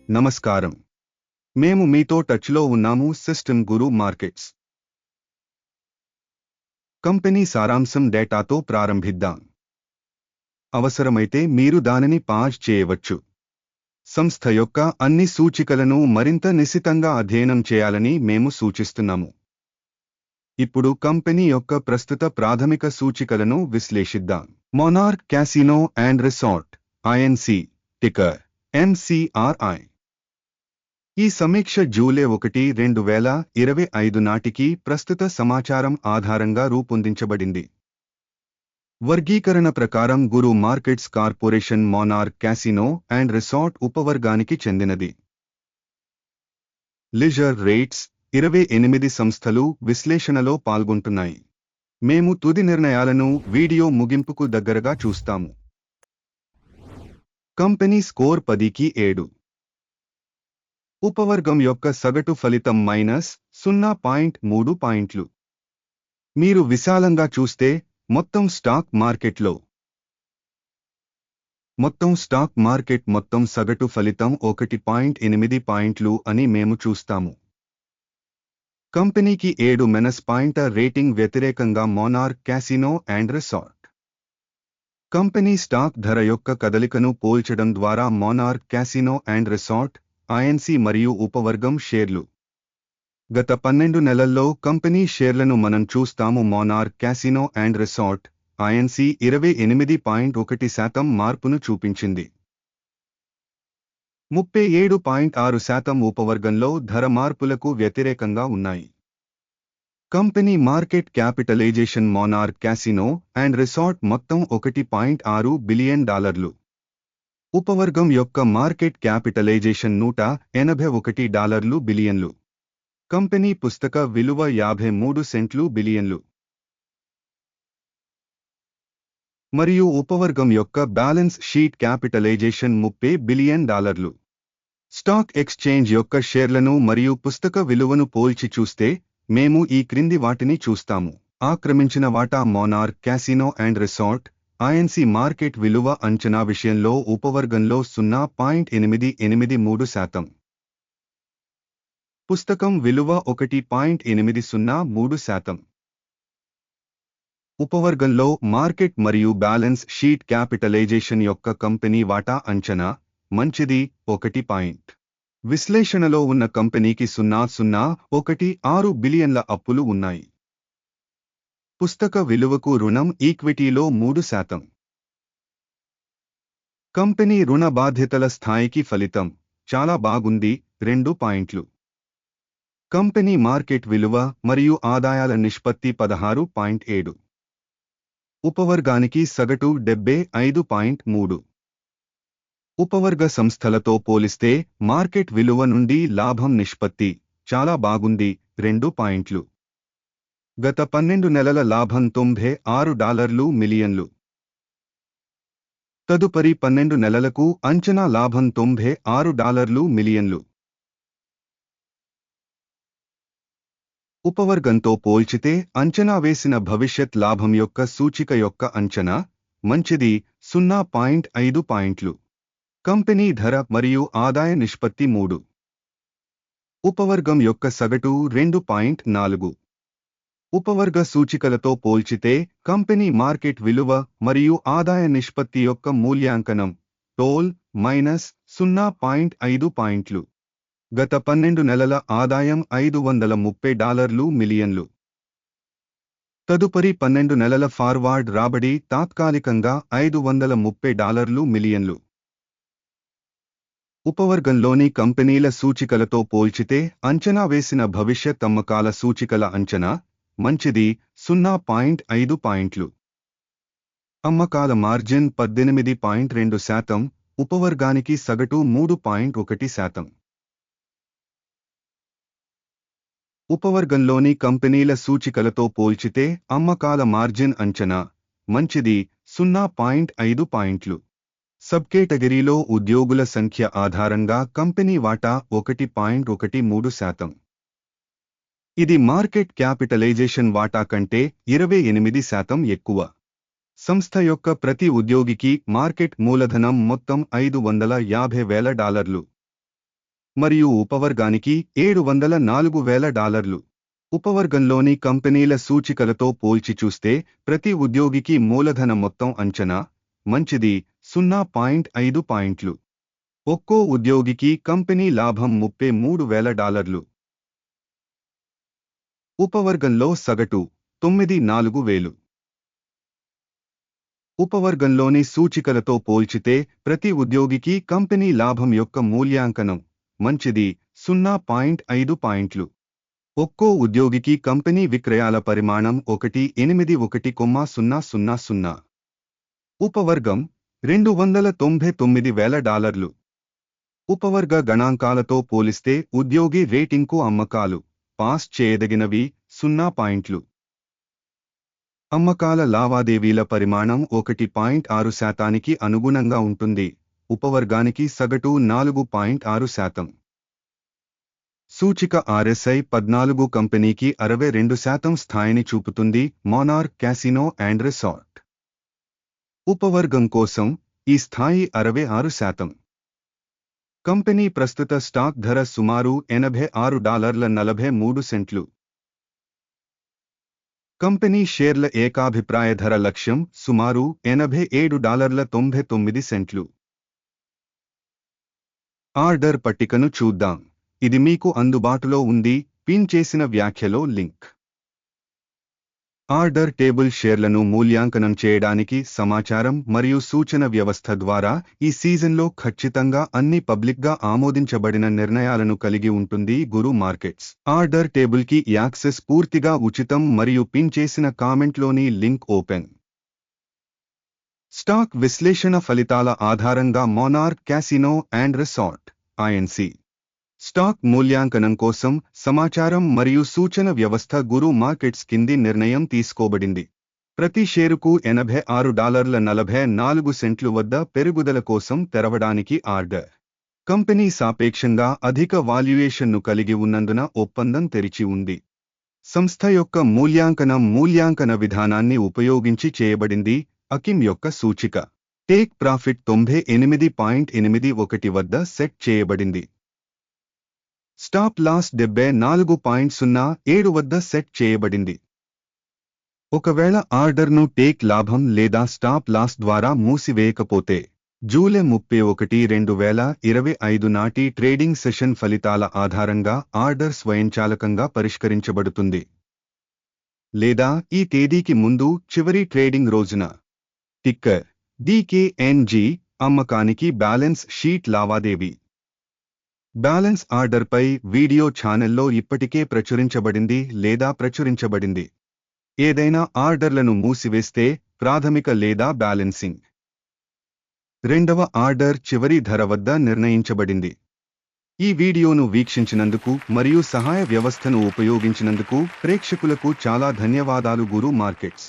నమస్కారం. మేము మీతో టచ్లో ఉన్నాము. సిస్టమ్ గురు మార్కెట్స్ కంపెనీ సారాంశం డేటాతో ప్రారంభిద్దాం. అవసరమైతే మీరు దానిని పాజ్ చేయవచ్చు. సంస్థ యొక్క అన్ని సూచికలను మరింత నిశితంగా అధ్యయనం చేయాలని మేము సూచిస్తున్నాము. ఇప్పుడు కంపెనీ యొక్క ప్రస్తుత ప్రాథమిక సూచికలను విశ్లేషిద్దాం. Monarch Casino and Resort INC ticker MCRI. ఈ సమీక్ష జూలై 1, 2025 నాటికి ప్రస్తుత సమాచారం ఆధారంగా రూపొందించబడింది. వర్గీకరణ ప్రకారం గురు markets corporation Monarch Casino and Resort ఉపవర్గానికి చెందినది. లిజర్ రేట్స్ 28 సంస్థలు విశ్లేషణలో పాల్గొంటున్నాయి. మేము తుది నిర్ణయాలను వీడియో ముగింపుకు దగ్గరగా చూస్తాము. కంపెనీ స్కోర్ 10కి 7. ఉపవర్గం యొక్క సగటు ఫలితం -0.3 పాయింట్లు. మీరు విశాలంగా చూస్తే మొత్తం స్టాక్ మార్కెట్ మొత్తం సగటు ఫలితం 1.8 పాయింట్లు అని మేము చూస్తాము. కంపెనీకి 7- పాయింట్ల రేటింగ్ వ్యతిరేకంగా monarch Casino and resort. Company stock ధర యొక్క కదలికను పోల్చడం ద్వారా monarch Casino and Resort INC మరియు ఉపవర్గం షేర్లు. గత 12 నెలల్లో కంపెనీ షేర్లను మనం చూస్తాము. Monarch Casino and Resort Inc 28.1% మార్పును చూపించింది. 37.6% ఉపవర్గంలో ధర మార్పులకు వ్యతిరేకంగా ఉన్నాయి. కంపెనీ market capitalisation Monarch Casino and Resort మొత్తం $1.6 బిలియన్. ఉపవర్గం యొక్క మార్కెట్ క్యాపిటలైజేషన్ $181 బిలియన్లు. కంపెనీ పుస్తక విలువ 53 సెంట్లు బిలియన్లు. మరియు ఉపవర్గం యొక్క balance sheet capitalisation $30 billion. Stock exchange యొక్క షేర్లను మరియు పుస్తక విలువను పోల్చి చూస్తే మేము ఈ క్రింది వాటిని చూస్తాము. ఆక్రమించిన వాటా monarch Casino and Resort INC market విలువ అంచనా విషయంలో ఉపవర్గంలో 0.883%. పుస్తకం విలువ 1.803%. ఉపవర్గంలో మార్కెట్ మరియు బ్యాలెన్స్ షీట్ క్యాపిటలైజేషన్ యొక్క కంపెనీ వాటా అంచనా మంచిది 1. విశ్లేషణలో ఉన్న కంపెనీకి 0.016 బిలియన్ల అప్పులు ఉన్నాయి. పుస్తక విలువకు రుణం ఈక్విటీలో 3%. కంపెనీ రుణ బాధ్యతల స్థాయికి ఫలితం చాలా బాగుంది 2. కంపెనీ మార్కెట్ విలువ మరియు ఆదాయాల నిష్పత్తి 16.7. ఉపవర్గానికి సగటు 75.3. ఉపవర్గ సంస్థలతో పోలిస్తే మార్కెట్ విలువ నుండి లాభం నిష్పత్తి చాలా బాగుంది 2. గత 12 నెలల లాభం $96 మిలియన్లు. తదుపరి 12 నెలలకు అంచనా లాభం $96 మిలియన్లు. ఉపవర్గంతో పోల్చితే అంచనా వేసిన భవిష్యత్ లాభం యొక్క సూచిక యొక్క అంచనా మంచిది 0.5 పాయింట్లు. కంపెనీ ధర మరియు ఆదాయ నిష్పత్తి 3. ఉపవర్గం యొక్క సగటు 2.4. ఉపవర్గ సూచికలతో పోల్చితే కంపెనీ మార్కెట్ విలువ మరియు ఆదాయ నిష్పత్తి యొక్క మూల్యాంకనం -0.5 పాయింట్లు. గత 12 నెలల ఆదాయం $530 మిలియన్లు. తదుపరి 12 నెలల ఫార్వార్డ్ రాబడి తాత్కాలికంగా $530 మిలియన్లు. ఉపవర్గంలోని కంపెనీల సూచికలతో పోల్చితే అంచనా వేసిన భవిష్యత్ అమ్మకాల సూచికల అంచనా మంచిది 0.5 పాయింట్లు. అమ్మకాల మార్జిన్ 18.2%. ఉపవర్గానికి సగటు 3.1%. ఉపవర్గంలోని కంపెనీల సూచికలతో పోల్చితే అమ్మకాల మార్జిన్ అంచనా మంచిది 0.5 పాయింట్లు. సబ్కేటగిరీలో ఉద్యోగుల సంఖ్య ఆధారంగా కంపెనీ వాటా 1.13%. ఇది మార్కెట్ క్యాపిటలైజేషన్ వాటా కంటే 28% ఎక్కువ. సంస్థ యొక్క ప్రతి ఉద్యోగికి మార్కెట్ మూలధనం మొత్తం $550,000. మరియు ఉపవర్గానికి $704,000. ఉపవర్గంలోని కంపెనీల సూచికలతో పోల్చి చూస్తే ప్రతి ఉద్యోగికి మూలధన మొత్తం అంచనా మంచిది 0.5 పాయింట్లు. ఒక్కో ఉద్యోగికి కంపెనీ లాభం $33,000. ఉపవర్గంలో సగటు 94,000. ఉపవర్గంలోని సూచికలతో పోల్చితే ప్రతి ఉద్యోగికి కంపెనీ లాభం యొక్క మూల్యాంకనం మంచిది 0.5 పాయింట్లు. ఒక్కో ఉద్యోగికి కంపెనీ విక్రయాల పరిమాణం 181,000. ఉపవర్గం $299,000. ఉపవర్గ గణాంకాలతో పోలిస్తే ఉద్యోగి రేటింగ్కు అమ్మకాలు పాస్ చేయదగినవి 0 పాయింట్లు. అమ్మకాల లావాదేవీల పరిమాణం 1.6% అనుగుణంగా ఉంటుంది. ఉపవర్గానికి సగటు 4.6%. సూచిక RSI 14 కంపెనీకి 62% స్థాయిని చూపుతుంది. మోనార్క్ క్యాసినో అండ్ రిసార్ట్ ఉపవర్గం కోసం ఈ స్థాయి 66%. కంపెనీ ప్రస్తుత స్టాక్ ధర సుమారు $86.43. కంపెనీ షేర్ల ఏకాభిప్రాయ ధర లక్ష్యం సుమారు $87.99. ఆర్డర్ పట్టికను చూద్దాం. ఇది మీకు అందుబాటులో ఉంది. పిన్ చేసిన వ్యాఖ్యలో లింక్. ఆర్డర్ టేబుల్ షేర్లను మూల్యాంకనం చేయడానికి సమాచారం మరియు సూచన వ్యవస్థ ద్వారా ఈ సీజన్లో ఖచ్చితంగా అన్ని పబ్లిక్గా ఆమోదించబడిన నిర్ణయాలను కలిగి ఉంటుంది. గురు మార్కెట్స్ ఆర్డర్ టేబుల్కి యాక్సెస్ పూర్తిగా ఉచితం మరియు పిన్ చేసిన కామెంట్లోని లింక్ ఓపెన్. స్టాక్ విశ్లేషణ ఫలితాల ఆధారంగా monarch casino and resort INC stock మూల్యాంకనం కోసం సమాచారం మరియు సూచన వ్యవస్థ గురు మార్కెట్స్ కింది నిర్ణయం తీసుకోబడింది. ప్రతి షేరుకు $86.44 వద్ద పెరుగుదల కోసం తెరవడానికి ఆర్డర్. కంపెనీ సాపేక్షంగా అధిక వాల్యుయేషన్ను కలిగి ఉన్నందున ఒప్పందం తెరిచి ఉంది. సంస్థ యొక్క మూల్యాంకన విధానాన్ని ఉపయోగించి చేయబడింది. అకిమ్ యొక్క సూచిక టేక్ ప్రాఫిట్ 98.81 వద్ద సెట్ చేయబడింది. స్టాప్ లాస్ 74.07 వద్ద సెట్ చేయబడింది. ఒకవేళ ఆర్డర్ను టేక్ లాభం లేదా స్టాప్ లాస్ ద్వారా మూసివేయకపోతే జూలై 31, 2025 నాటి ట్రేడింగ్ సెషన్ ఫలితాల ఆధారంగా ఆర్డర్ స్వయంచాలకంగా పరిష్కరించబడుతుంది. లేదా ఈ తేదీకి ముందు చివరి ట్రేడింగ్ రోజున. టిక్కర్ DKNG అమ్మకానికి బ్యాలెన్స్ షీట్ లావాదేవీ. బ్యాలెన్స్ ఆర్డర్పై వీడియో ఛానల్లో ఇప్పటికే ప్రచురించబడింది లేదా ప్రచురించబడింది. ఏదైనా ఆర్డర్లను మూసివేస్తే ప్రాథమిక లేదా బ్యాలెన్సింగ్. రెండవ ఆర్డర్ చివరి ధర వద్ద నిర్ణయించబడింది. ఈ వీడియోను వీక్షించినందుకు మరియు సహాయ వ్యవస్థను ఉపయోగించినందుకు ప్రేక్షకులకు చాలా ధన్యవాదాలు. గురు మార్కెట్స్